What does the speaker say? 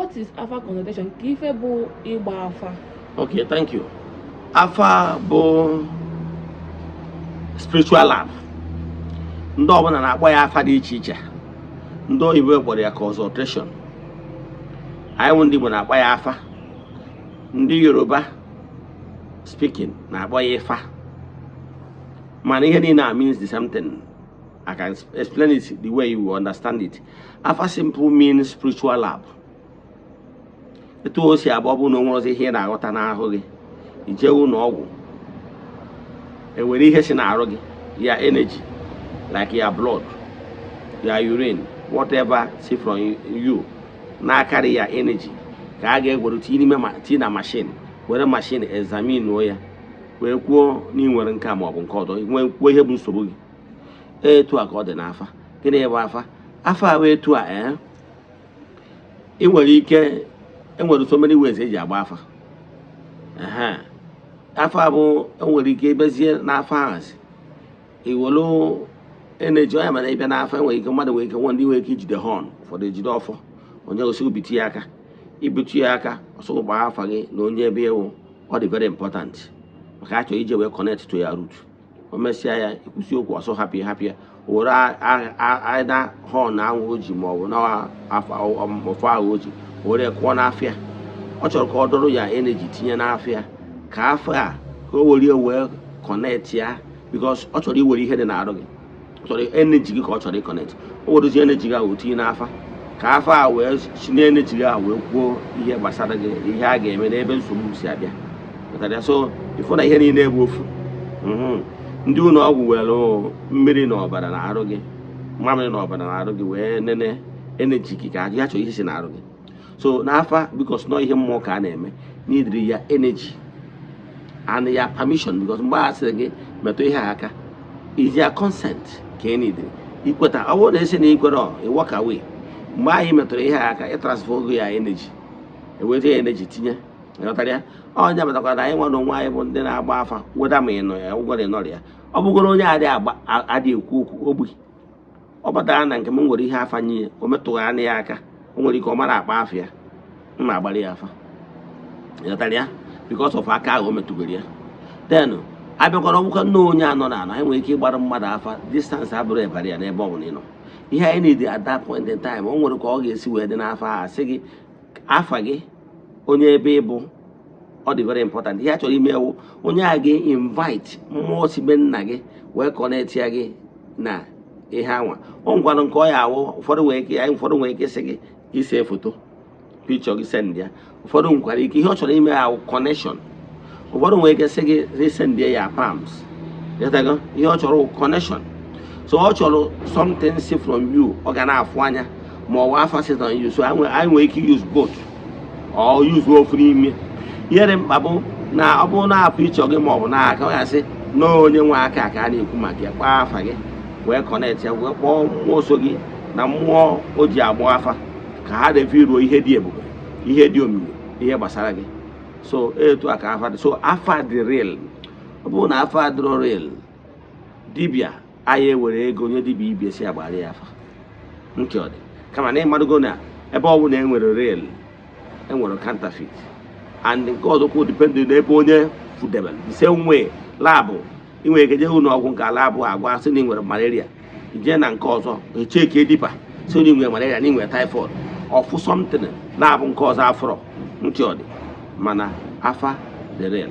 what is AFA consultation? Kife bụ ịgba afa. Okay, thank you. AFA bụ spiritual lab. Ndị ọbụla na-akpọ ya afa dị iche iche. Ndị oyibo kpọrọ ya consultation. Anyị ndị Igbo na-akpọ ya afa. Ndị Yoruba speaking na-akpọ ya ifa. Man, ihe niile means the same thing. I can explain it the way you understand it. AFA simple means spiritual lab. Etu o si abụ na onwe ozi ihe na-aghọta n'ahụ gị. Ije ụlọ ọgwụ. Enwere ihe si n'arụ gị, your energy, like your blood, your urine, whatever see from you, na carry your energy. Ka a ga-egwere tinye na machine, were machine examine ya. Wee kwuo na ị nwere nke a ma ọ bụ nke ọzọ, kwuo ihe bụ nsogbu gị. Etu a ka ọ dị n'afa. Gịnị bụ afa? Afa bụ etu a ị nwere ike, enwere so many ways eji agba afa. Afa bụ enwere ike ibezie n'afa hazi. Iwelu energy onye mana ịbịa n'afa enwere ike mmadụ nwere ike ndị nwere ike ijide horn ụfọdụ ejide ọfọ. Onye gosi ubiti ya aka. Ibitu ya aka, ọsọ gbaa afa gị na onye ebe ewu. Ọ dị very important. Maka achọ ije wee connect to your root. O mesịa ya ikwusi okwu ọsọ hapụ ya. O were aida horn ahụ oji ma ọ bụ na ofe ahụ oji. O were kụọ n'afịa. Ọ chọrọ ka ọ dọrọ ya energy tinye n'afịa. Ka afọ a ka o were connect ya. Because ọ chọrọ iwere ihe dị n'arụ gị. Ọ chọrọ energy gị ka ọ chọrọ connect. O werezie energy gị ahụ tinye n'afa. Ka afọ a wee si n'energy gị ahụ wee kwuo ihe gbasara gị, ihe a ga-eme n'ebe nsogbu si abịa. So ifo na ihe niile bụ ofu. Ndị ụlọ ọgwụ were mmiri na ọbara na-arụ gị, mmamịrị na ọbara na-arụ gị wee nene energy gị ka ha chọrọ ihe si na-arụ gị. So n'afa because nọ ihe mmụọ ka a na-eme, n'idiri ya energy and ya permission, because mgbe a sịrị gị metụ ihe aka is ya consent ka ị nidiri ikweta. Ọ bụrụ na esi na ikwere ị walk away, mgbe anyị metụrụ ihe aka ị transfer ogo ya energy, eweta ya energy tinye. Onye metakwara na anyị nwa na onwe anyị bụ ndị na-agba afa weda ma ị nọ ya ụgwọrọ ịnọrọ ya. Ọ bụgoro onye adịghị ekwu okwu ogbi, ọ batara na nke m nwere ihe afa nye o metụghị anya ya aka, o nwere ike ọ mara akpa afọ ya, m na-agbara ya afa ya because of aka ahụ o metụgoro ya. Then abịakwara ọbụkwa nne onye anọ na anọ, anyị nwere ike ịgbara mmadụ afa distance abụrụ ebara ya n'ebe ọ bụla ị nọ. Ihe anyị need at that point in time, o nwere ka ọ ga-esi wee dị n'afa a sị gị afa gị, onye ebe ịbụ. Ọ dị very important. Ihe a chọrọ ime ewu onye a ga-invite mmụọ si be nna gị wee connect ya gị na ihe anwa. Ọ ngwanụ nke ọ ya awụ ụfọdụ nwere ike sị gị ise foto picture gị send ya. Ụfọdụ nwekwara ike ihe ọ chọrọ ime awụ connection. Ụfọdụ nwere ike sị gị send ya palms. Ihe ọ chọrọ connection. So ọ chọrọ something see from you, ọ ga na-afụ anya ma ọ wụ afa sit on you. So anyị nwere ike use both or use ofu n'ime. Ihe dị mkpa bụ na ọ bụrụ na apụ ịchọ gị ma ọ bụ n'aka ọ ya sị na onye nwe aka ka a na-ekwu maka ya, kpaa afa gị wee connect ya wee kpọọ mmụọ so gị na mmụọ o ji agba afa ka ha devi ruo ihe dị ebube, ihe dị omimi, ihe gbasara gị. So etu a ka afa dị. So afa dị real. Ọ bụrụ na afa dịrọ real, dibịa anyị ewere ego onye dibịa ibie si agbara ya afa nke ọ dị. Kama na ịmadogo na ebe ọ bụla enwere real, enwere counterfeit. And nke ọzọkwa dependent n'ebe onye fudebel. The same way labụ ị nwere ike jee ụlọ ọgwụ nke labụ agwa sị na ị nwere malaria, ije na nke ọzọ echeke dipa sị na ị nwere malaria na ị nwere typhoid ọfụ something labụ nke ọzọ afọrọ nke ọ dị, mana afa dị real.